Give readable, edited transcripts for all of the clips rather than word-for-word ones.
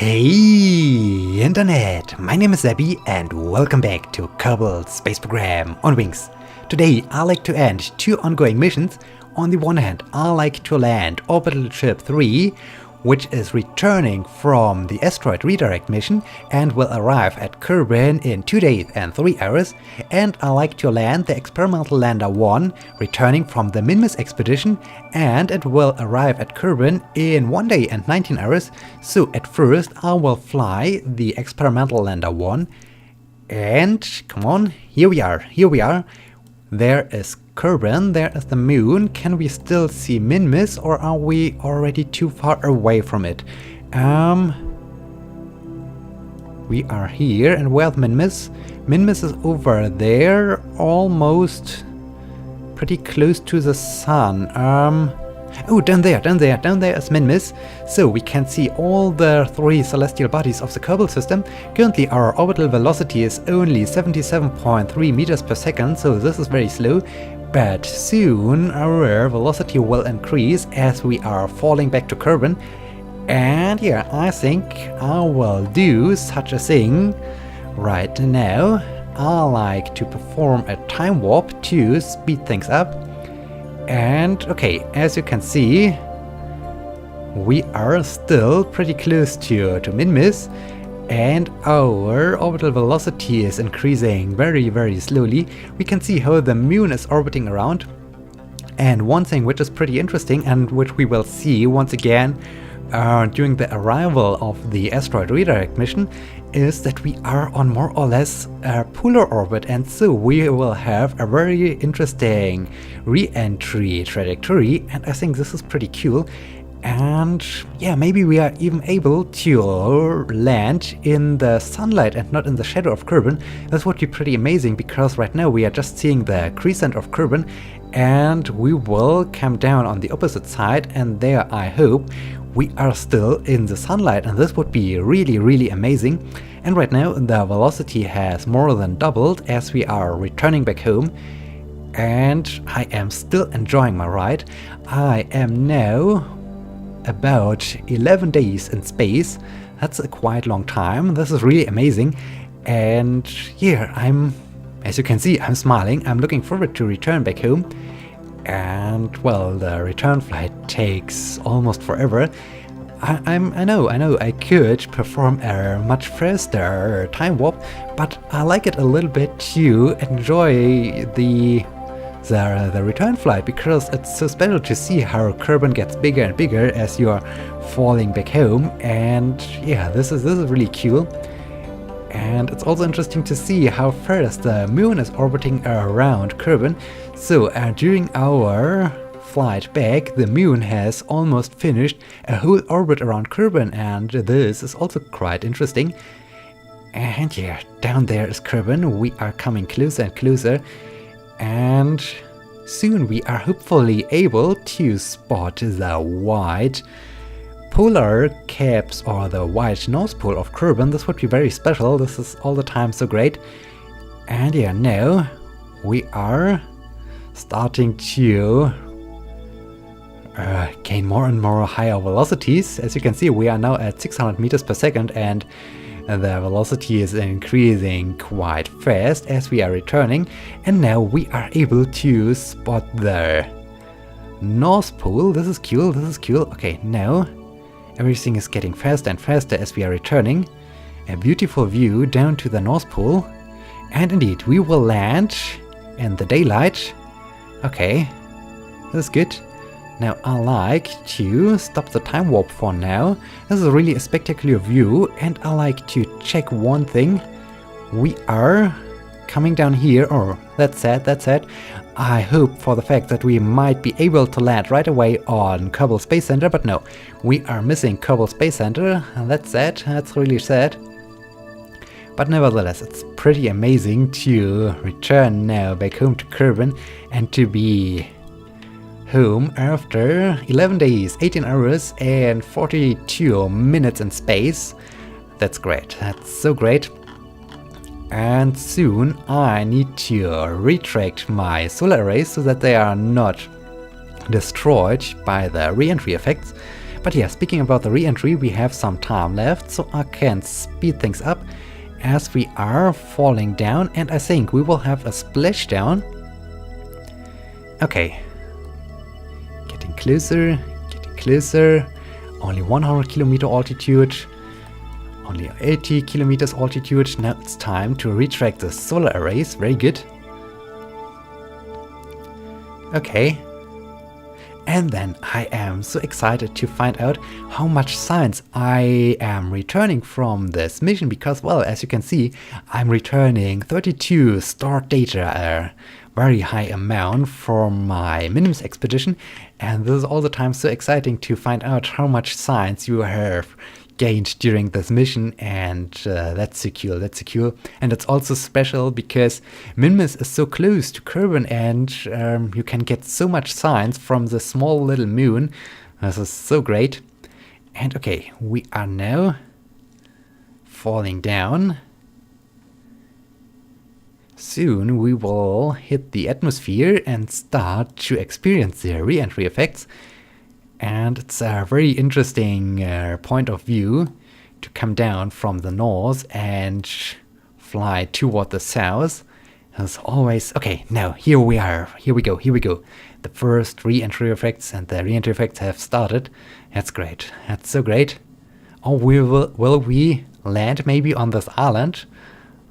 Hey Internet, my name is Zabby and welcome back to Kerbal Space Program on Wings. Today I like to end two ongoing missions. On the one hand, I like to land Orbital Ship 3, which is returning from the Asteroid Redirect Mission and will arrive at Kerbin in 2 days and 3 hours. And I like to land the Experimental Lander 1, returning from the Minmus Expedition, and it will arrive at Kerbin in 1 day and 19 hours. So at first I will fly the Experimental Lander 1, and come on, here we are. There is Kerbin, there is the moon. Can we still see Minmus, or are we already too far away from it? We are here, and where's Minmus? Minmus is over there, almost pretty close to the sun. Oh, down there is Minmus. So we can see all the three celestial bodies of the Kerbal system. Currently our orbital velocity is only 77.3 meters per second, so this is very slow. But soon our velocity will increase as we are falling back to Kerbin. And yeah, I think I will do such a thing right now. I like to perform a time warp to speed things up. And okay, as you can see, we are still pretty close to Minmus, and our orbital velocity is increasing very slowly. We can see how the moon is orbiting around. And one thing which is pretty interesting, and which we will see once again during the arrival of the Asteroid Redirect Mission, is that we are on more or less a polar orbit, and so we will have a very interesting re-entry trajectory, and I think this is pretty cool. And yeah, maybe we are even able to land in the sunlight and not in the shadow of Kerbin. That would be pretty amazing, because right now we are just seeing the crescent of Kerbin, and we will come down on the opposite side, and there I hope we are still in the sunlight, and this would be really amazing. And right now the velocity has more than doubled as we are returning back home, and I am still enjoying my ride. I am now about 11 days in space. That's a quite long time. This is really amazing. And yeah, as you can see, I'm smiling. I'm looking forward to return back home. And well, the return flight takes almost forever. I know I could perform a much faster time warp, but I like it a little bit to enjoy the return flight, because it's so special to see how Kerbin gets bigger and bigger as you are falling back home. And yeah, this is really cool. And it's also interesting to see how fast the moon is orbiting around Kerbin. So during our flight back, the moon has almost finished a whole orbit around Kerbin, and this is also quite interesting. And yeah, down there is Kerbin. We are coming closer and closer, and soon we are hopefully able to spot the white polar caps, or the white North Pole of Kerbin. This would be very special. This is all the time so great. And yeah, now we are starting to gain more and more higher velocities. As you can see, we are now at 600 meters per second, and the velocity is increasing quite fast as we are returning. And now we are able to spot the North Pole. This is cool. Okay, now everything is getting faster and faster as we are returning. A beautiful view down to the North Pole. And indeed, we will land in the daylight. Okay, this is good. Now I like to stop the time warp for now. This is really a spectacular view, and I like to check one thing. We are coming down here, or that's sad. I hope for the fact that we might be able to land right away on Kerbal Space Center, but no, we are missing Kerbal Space Center, and that's sad. That's really sad. But nevertheless, it's pretty amazing to return now back home to Kerbin and to be home after 11 days, 18 hours and 42 minutes in space. That's great. That's so great. And soon I need to retract my solar arrays so that they are not destroyed by the re-entry effects. But yeah, speaking about the re-entry, we have some time left, so I can speed things up as we are falling down, and I think we will have a splashdown. Okay. Getting closer, getting closer. Only 100 kilometer altitude. Only 80 kilometers altitude. Now it's time to retract the solar arrays. Very good. Okay. And then I am so excited to find out how much science I am returning from this mission, because, well, as you can see, I'm returning 32 stored data, a very high amount from my Minmus Expedition, and this is all the time so exciting to find out how much science you have gained during this mission, and that's so cool, that's so cool. And it's also special because Minmus is so close to Kerbin, and you can get so much science from the small little moon. This is so great. And okay, we are now falling down. Soon we will hit the atmosphere and start to experience the re-entry effects. And it's a very interesting point of view to come down from the north and fly toward the south. As always, okay, now here we are. Here we go, here we go. The first re-entry effects and the re-entry effects have started. That's great. That's so great. Oh, will we land maybe on this island?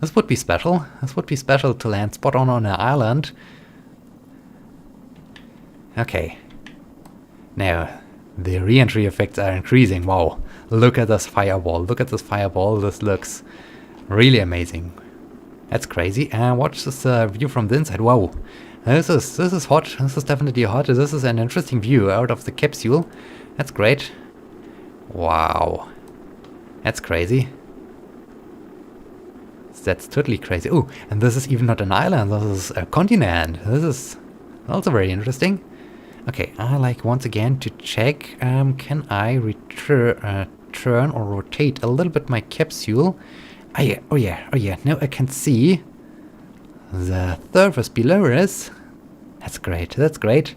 This would be special. This would be special to land spot on an island. Okay. Now, the re-entry effects are increasing. Wow, look at this fireball. Look at this fireball. This looks really amazing. That's crazy. And watch this view from the inside. Wow, this is hot. This is definitely hot. This is an interesting view out of the capsule. That's great. Wow, that's crazy. That's totally crazy. Oh, and this is even not an island. This is a continent. This is also very interesting. Okay, I like once again to check, can I turn or rotate a little bit my capsule? Oh yeah, now I can see the surface below us. That's great, that's great.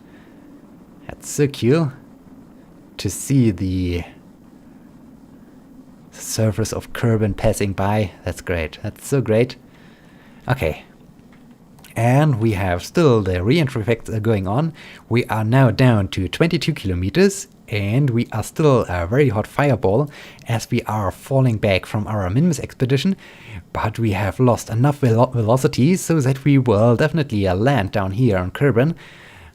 That's so cool to see the surface of Kerbin passing by. That's great, that's so great. Okay. And we have still the re-entry effects going on. We are now down to 22 kilometers, and we are still a very hot fireball as we are falling back from our Minmus expedition. But we have lost enough velocity so that we will definitely land down here on Kerbin.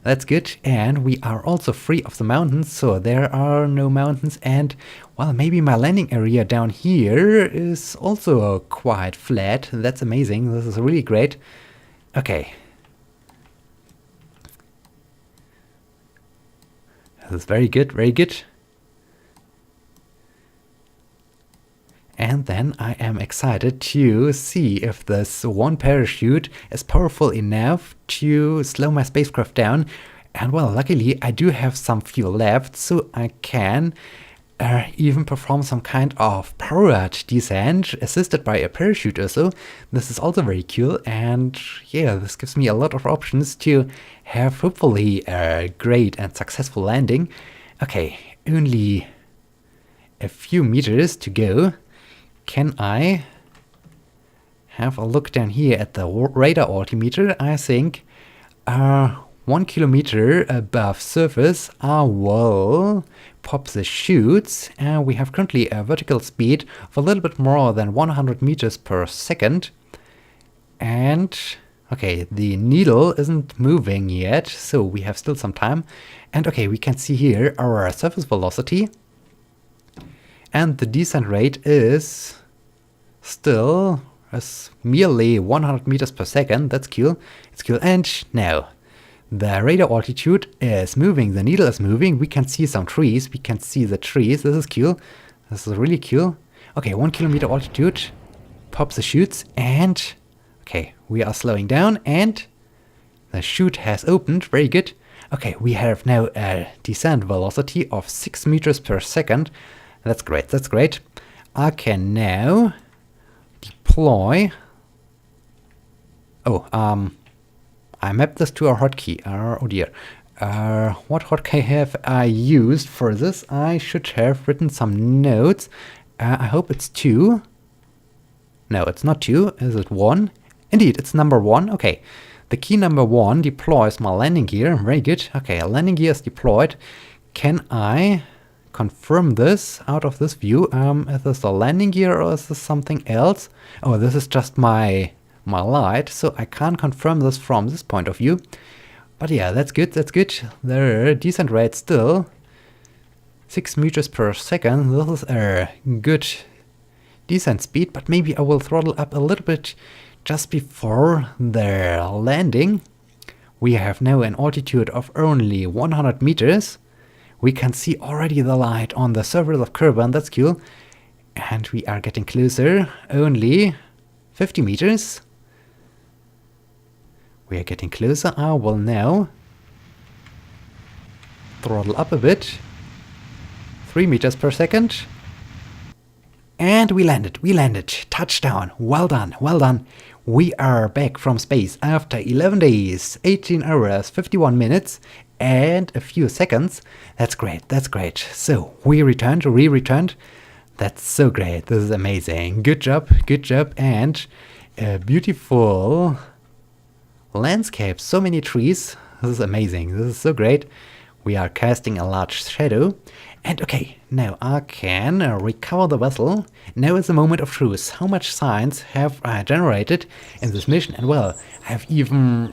That's good. And we are also free of the mountains, so there are no mountains. And, well, maybe my landing area down here is also quite flat. That's amazing. This is really great. Okay. This is very good, very good. And then I am excited to see if this one parachute is powerful enough to slow my spacecraft down. And well, luckily I do have some fuel left, so I can even perform some kind of powered descent assisted by a parachute or so. This is also very cool, and yeah, this gives me a lot of options to have hopefully a great and successful landing. Okay, only a few meters to go. Can I have a look down here at the radar altimeter? I think 1 kilometer above surface I will pop the chutes, and we have currently a vertical speed of a little bit more than 100 meters per second. And okay, the needle isn't moving yet, so we have still some time. And okay, we can see here our surface velocity, and the descent rate is still merely 100 meters per second. That's cool. It's cool. And now the radar altitude is moving, the needle is moving, we can see some trees, we can see the trees, this is cool, this is really cool. Okay, 1 kilometer altitude, pop the chutes, and okay, we are slowing down, and the chute has opened, very good. Okay, we have now a descent velocity of 6 meters per second, that's great, that's great. I can now deploy, I mapped this to a hotkey. Oh dear. What have I used for this? I should have written some notes. I hope it's 2. No, it's not 2. Is it 1? Indeed, it's number 1. Okay. The key number 1 deploys my landing gear. Very good. Okay, landing gear is deployed. Can I confirm this out of this view? Is this the landing gear or is this something else? Oh, this is just my light, so I can't confirm this from this point of view. But yeah, that's good, that's good. The descent rate still 6 meters per second. This is a good descent speed, but maybe I will throttle up a little bit just before the landing. We have now an altitude of only 100 meters. We can see already the light on the surface of Kerbin, that's cool. And we are getting closer, only 50 meters. We are getting closer. I will now throttle up a bit. 3 meters per second. And we landed. Touchdown. Well done, well done. We are back from space after 11 days, 18 hours, 51 minutes, and a few seconds. That's great, that's great. So, we returned. That's so great. This is amazing. Good job, and a beautiful landscape, so many trees. This is amazing, this is so great. We are casting a large shadow. And okay, now I can recover the vessel. Now is the moment of truth. How much science have I generated in this mission? And well, I have even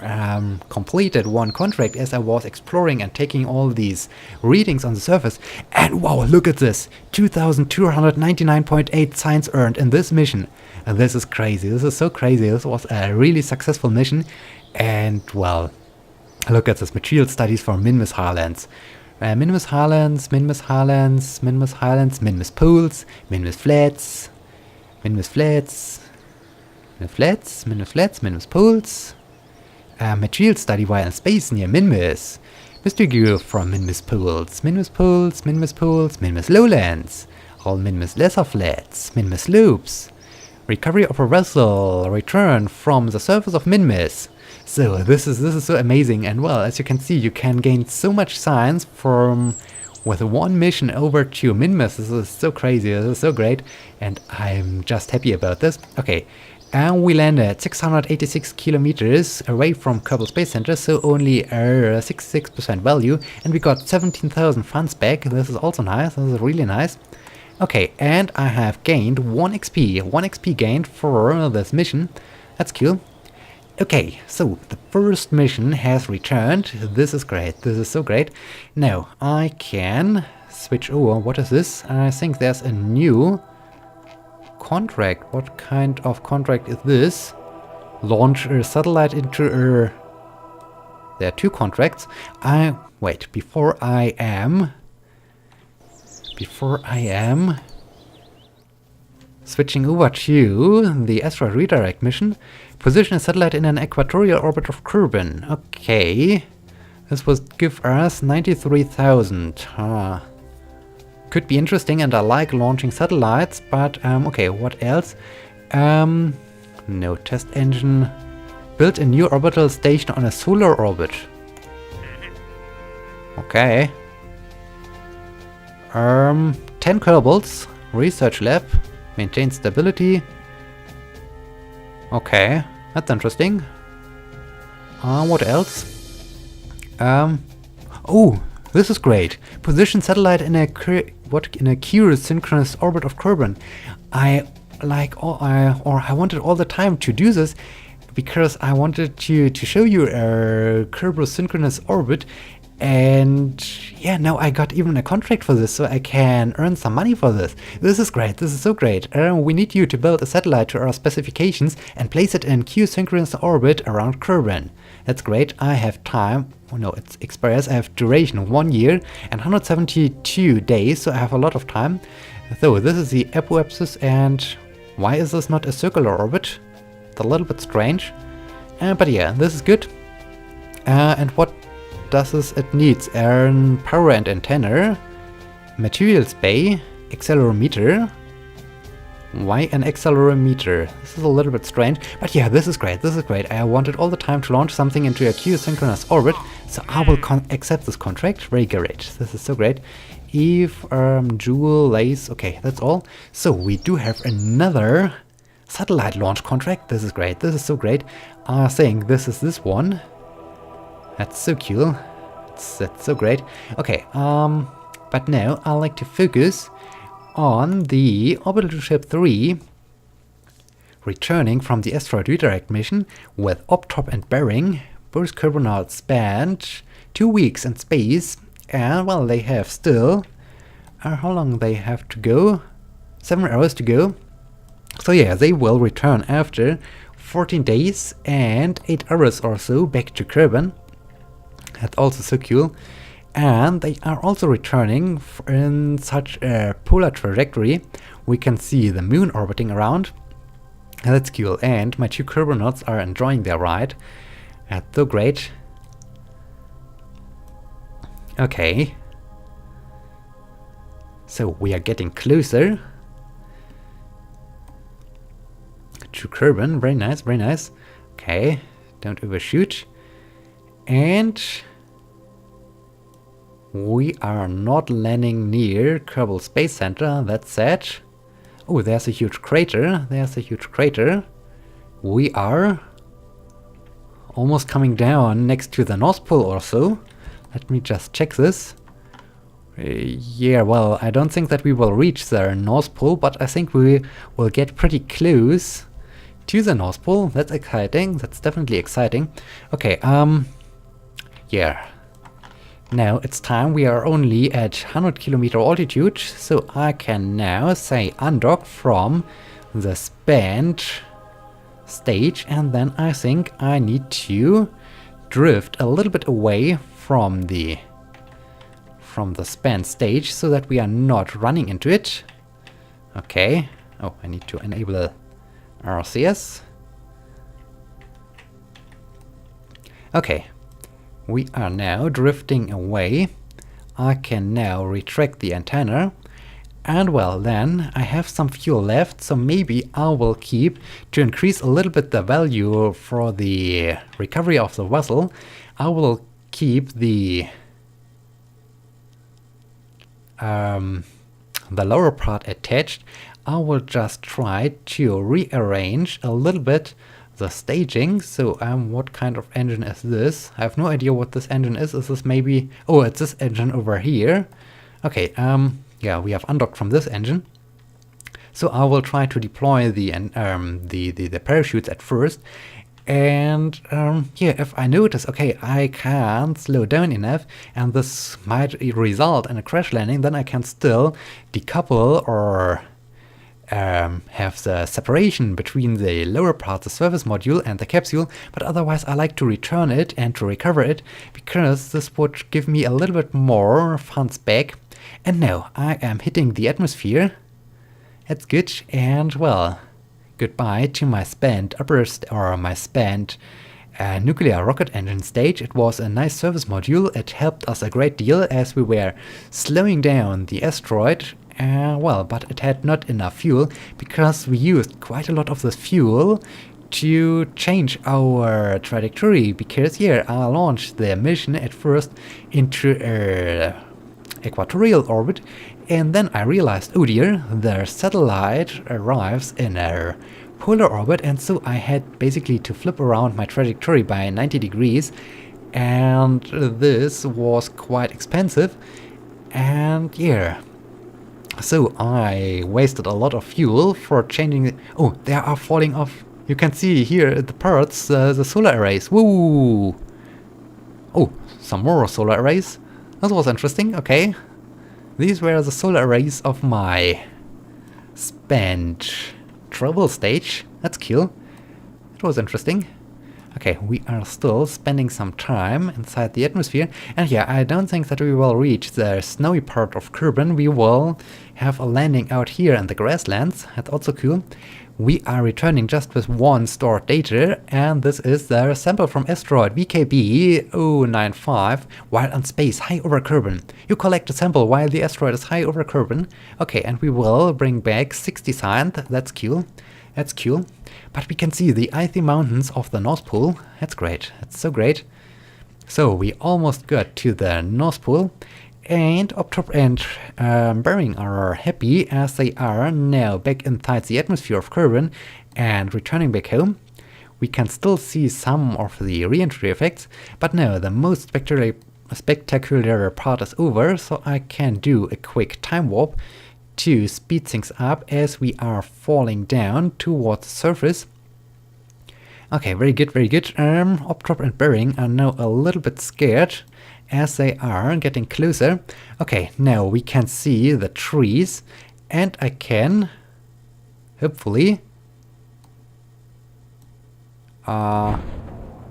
completed one contract as I was exploring and taking all these readings on the surface. And wow, look at this! 2,299.8 science earned in this mission. And this is crazy, this is so crazy. This was a really successful mission. And well, look at this, material studies for Minmus Highlands. Minmus Highlands, Minmus Pools, Minmus Flats, Minmus Pools. Material study while in space near Minmus. Mystery gear from Minmus Pools, Minmus Lowlands, all Minmus Lesser Flats, Minmus Loops. Recovery of a vessel, return from the surface of Minmus. So this is so amazing, and well, as you can see, you can gain so much science from with one mission over to Minmus. This is so crazy, this is so great, and I'm just happy about this. Okay, and we landed 686 kilometers away from Kerbal Space Center, so only a 66% value, and we got 17,000 funds back. This is also nice, this is really nice. Okay, and I have gained 1 XP gained for this mission. That's cool. Okay, so the first mission has returned. This is great, this is so great. Now, I can switch over. What is this? I think there's a new contract. What kind of contract is this? Launch a satellite into a... There are 2 contracts. Wait, before I am switching over to the Asteroid Redirect Mission, position a satellite in an equatorial orbit of Kerbin. Okay, this will give us 93,000. Could be interesting, and I like launching satellites, but okay, what else? No test engine. Build a new orbital station on a solar orbit. Okay. 10 Kerbals. Research lab. Maintain stability. Okay, that's interesting. What else? Oh, this is great. Position satellite in a geosynchronous orbit of Kerbin. I wanted all the time to do this because I wanted to show you a Kerbal synchronous orbit. And yeah, now I got even a contract for this, so I can earn some money for this. This is great, this is so great. We need you to build a satellite to our specifications and place it in geosynchronous orbit around Kerbin. That's great. I have time. Oh no, it's expires. I have duration 1 year and 172 days, so I have a lot of time. So this is the apoapsis, and why is this not a circular orbit? It's a little bit strange. But yeah, this is good. And what does this? It needs power and antenna, materials bay, accelerometer. Why an accelerometer? This is a little bit strange, but yeah, this is great, this is great. I wanted all the time to launch something into a geosynchronous orbit, So I will accept this contract. Very great. This is so great. Eve, Jewel, Lace. Okay, that's all. So we do have another satellite launch contract. This is great. This is so great. I think this is this one. That's so cool. That's so great. Okay, but now I like to focus on the Orbital Ship 3 returning from the Asteroid Redirect Mission with Optop and bearing. Both cosmonauts spent 2 weeks in space, and well, they have still how long they have to go? 7 hours to go. So yeah, they will return after 14 days and 8 hours or so back to Kerbin. That's also so cool. And they are also returning in such a polar trajectory. We can see the moon orbiting around. That's cool. And my 2 cosmonauts are enjoying their ride. That's so great. Okay. So we are getting closer to Kerbin. Very nice, very nice. Okay, don't overshoot. And we are not landing near Kerbal Space Center, that's sad. Oh, there's a huge crater. There's a huge crater. We are almost coming down next to the North Pole or so. Let me just check this. Yeah, well, I don't think that we will reach the North Pole, but I think we will get pretty close to the North Pole. That's exciting. That's definitely exciting. Okay, yeah. Now it's time. We are only at 100 kilometer altitude, so I can now say undock from the spanned stage, and then I think I need to drift a little bit away from the spanned stage so that we are not running into it. Okay. Oh, I need to enable RCS. Okay. We are now drifting away. I can now retract the antenna. And well, then I have some fuel left, so maybe I will keep, to increase a little bit the value for the recovery of the vessel, I will keep the lower part attached. I will just try to rearrange a little bit the staging. So what kind of engine is this? I have no idea what this engine is. Is this maybe, oh, it's this engine over here. Okay, yeah, we have undocked from this engine. So I will try to deploy the parachutes at first. And yeah, if I notice, okay, I can't slow down enough and this might result in a crash landing, then I can still decouple or have the separation between the lower part, the service module, and the capsule. But otherwise I like to return it and to recover it, because this would give me a little bit more funds back. And now I am hitting the atmosphere. That's good. And well, goodbye to my spent nuclear rocket engine stage. It was a nice service module. It helped us a great deal as we were slowing down the asteroid. Well, but it had not enough fuel, because we used quite a lot of this fuel to change our trajectory, because here I launched the mission at first into equatorial orbit, and then I realized, oh dear, the satellite arrives in a polar orbit, and so I had basically to flip around my trajectory by 90 degrees, and this was quite expensive. And yeah, so I wasted a lot of fuel for changing it. Oh, they are falling off. You can see here the parts, the solar arrays. Woo! Oh, some more solar arrays. That was interesting. Okay. These were the solar arrays of my spent travel stage. That's cool. It was interesting. Okay, we are still spending some time inside the atmosphere. And yeah, I don't think that we will reach the snowy part of Kerbin. We will have a landing out here in the grasslands. That's also cool. We are returning just with one stored data, and this is the sample from asteroid VKB-095 while in space high over Kerbin. You collect a sample while the asteroid is high over Kerbin. Okay, and we will bring back 60 science. That's cool. That's cool. But we can see the icy mountains of the North Pole. That's great. That's so great. So we almost got to the North Pole, and Optrop and Bering are happy as they are now back inside the atmosphere of Kerbin and returning back home. We can still see some of the re-entry effects, but now the most spectacular part is over, so I can do a quick time warp to speed things up as we are falling down towards the surface. Okay, very good, very good. Optrop and Bering are now a little bit scared as they are getting closer. Okay, now we can see the trees, and I can hopefully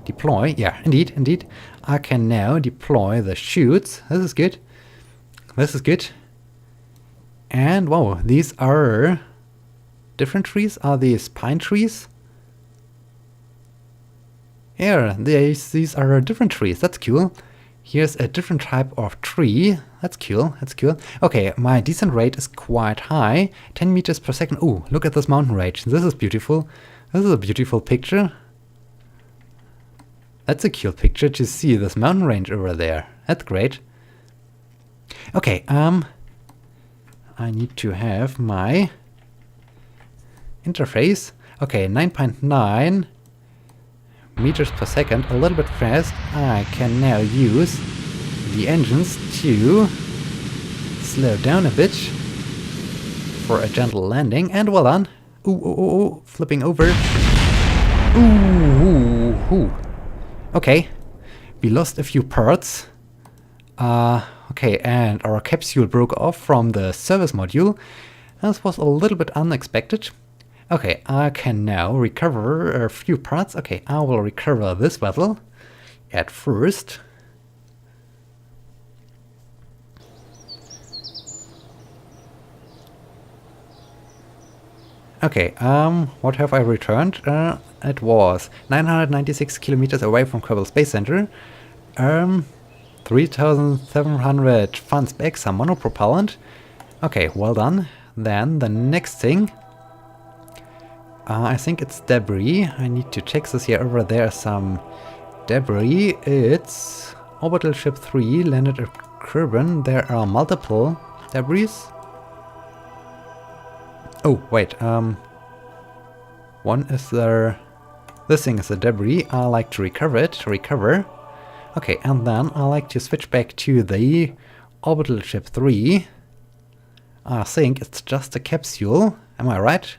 deploy. Yeah, indeed. I can now deploy the chutes. This is good. This is good. And wow, these are different trees. Are these pine trees? Yeah, these are different trees. That's cool. Here's a different type of tree. That's cool. That's cool. Okay, my descent rate is quite high. 10 meters per second. Oh, look at this mountain range. This is beautiful. This is a beautiful picture. That's a cool picture to see this mountain range over there. That's great. Okay, I need to have my interface. Okay, 9.9 meters per second, a little bit fast. I can now use the engines to slow down a bit for a gentle landing, and well done. Ooh, flipping over. Ooh. Okay, we lost a few parts. Okay, and our capsule broke off from the service module. This was a little bit unexpected. Okay, I can now recover a few parts. Okay, I will recover this vessel at first. Okay, what have I returned? It was 996 kilometers away from Kerbal Space Center. 3,700 funds back, some monopropellant. Okay, well done. Then the next thing, I think it's debris. I need to check this here. Over there, some debris. It's orbital ship 3 landed at Kerbin. There are multiple debris. Oh, wait. One is there. This thing is a debris. I like to recover it. Recover. Okay, and then I like to switch back to the orbital ship 3. I think it's just a capsule. Am I right?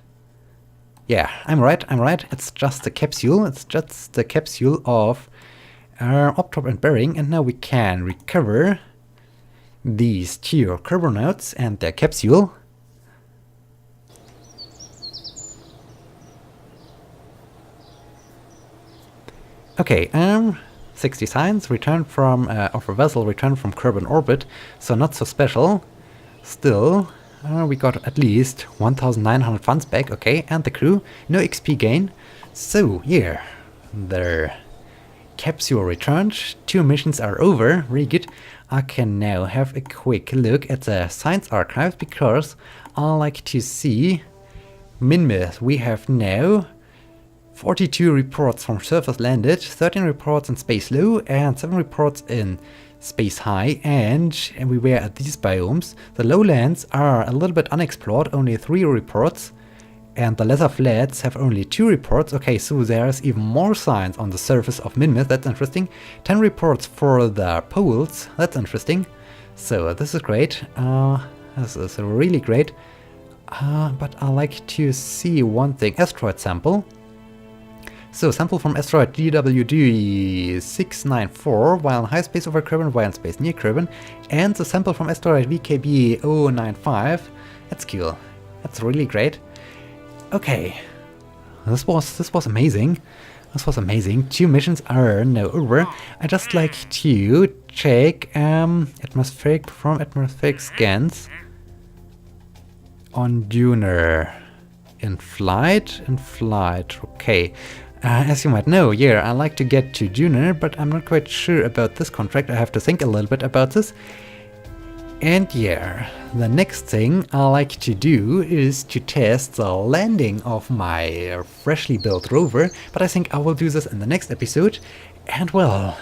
Yeah, I'm right. It's just a capsule. It's just the capsule of Optrop and Bering, and now we can recover these two carbonauts and their capsule. Okay, 60 signs returned from of a vessel returned from Kerbin orbit, so not so special. Still, we got at least 1,900 funds back. Okay, and the crew, no XP gain. So yeah, the capsule returned. 2 missions are over. Really good. I can now have a quick look at the science archives because I like to see Minmus. We have now 42 reports from surface landed, 13 reports in space low, and 7 reports in space high, and we were at these biomes. The lowlands are a little bit unexplored, only 3 reports, and the lesser flats have only 2 reports. Okay, so there's even more science on the surface of Minmus. That's interesting. 10 reports for the poles. That's interesting. So this is great. This is really great. But I like to see one thing. Asteroid sample. So, sample from asteroid GWD 694 while in high space over Kerbin, while in space near Kerbin, and the sample from asteroid VKB 095. That's cool. That's really great. Okay, this was amazing. This was amazing. 2 missions are now over. I just like to check atmospheric scans on Duner. In flight. Okay. As you might know, yeah, I like to get to Duner, but I'm not quite sure about this contract. I have to think a little bit about this. And yeah, the next thing I like to do is to test the landing of my freshly built rover, but I think I will do this in the next episode. And well,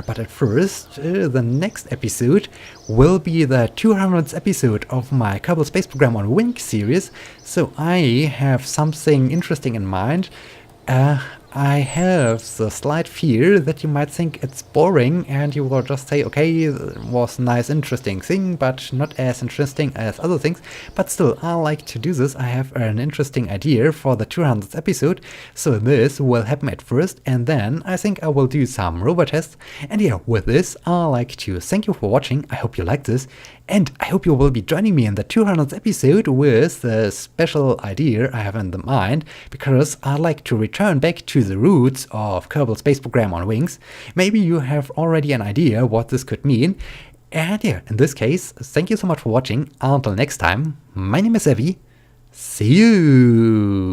but at first, the next episode will be the 200th episode of my Kerbal Space Program on Wing series, so I have something interesting in mind. I have the slight fear that you might think it's boring and you will just say, okay, it was a nice interesting thing, but not as interesting as other things. But still, I like to do this. I have an interesting idea for the 200th episode, so this will happen at first, and then I think I will do some rover tests. And yeah, with this, I like to thank you for watching. I hope you liked this, and I hope you will be joining me in the 200th episode with the special idea I have in the mind, because I like to return back to the roots of Kerbal Space Program on Wings. Maybe you have already an idea what this could mean. And yeah, in this case, thank you so much for watching. Until next time, my name is Evie. See you!